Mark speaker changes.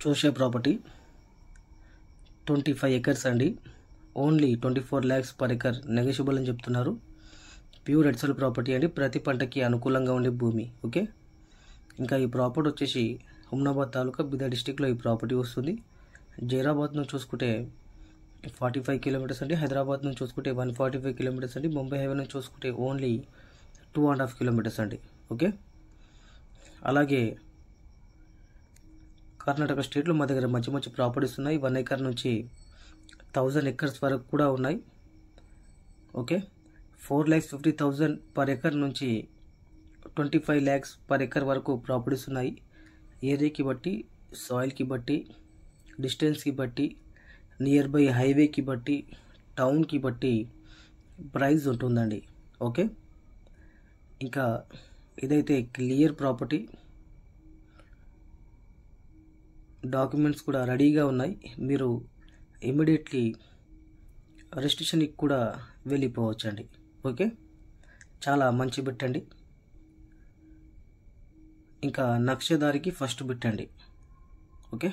Speaker 1: చూసే property 25 acres అండి. Only 24 lakhs per acre negotiable అని చెప్తున్నారు. ప్యూర్ ఎడ్సల్ ప్రాపర్టీ అండి. ప్రతి పంటకి అనుకూలంగా ఉండే భూమి. ఓకే, ఇంకా ఈ ప్రాపర్టీ వచ్చేసి హుమ్నాబాద్ తాలూకా బిదర్ డిస్టిక్లో ఈ ప్రాపర్టీ వస్తుంది. జైరాబాద్ నుంచి చూసుకుంటే 45 kilometers అండి. హైదరాబాద్ నుంచి చూసుకుంటే 145 kilometers అండి. ముంబై హైవే నుంచి చూసుకుంటే ఓన్లీ 2.5 kilometers అండి. ఓకే, అలాగే కర్ణాటక స్టేట్లో మా దగ్గర మంచి మంచి ప్రాపర్టీస్ ఉన్నాయి. 1 acre నుంచి 1000 acres వరకు కూడా ఉన్నాయి. ఓకే, 4,50,000 per acre నుంచి 25 lakhs per acre వరకు ప్రాపర్టీస్ ఉన్నాయి. ఏరియాకి బట్టి, సాయిల్కి బట్టి, డిస్టెన్స్కి బట్టి, నియర్ బై హైవేకి బట్టి, టౌన్కి బట్టి ప్రైస్ ఉంటుందండి. ఓకే, ఇంకా ఇదైతే క్లియర్ ప్రాపర్టీ, డాక్యుమెంట్స్ కూడా రెడీగా ఉన్నాయి. మీరు ఇమీడియట్లీ రిజిస్ట్రేషన్కి కూడా వెళ్ళిపోవచ్చండి. ఓకే, చాలా మంచి బిట్ అండి. ఇంకా నక్షదారికి ఫస్ట్ బిట్ అండి. ఓకే.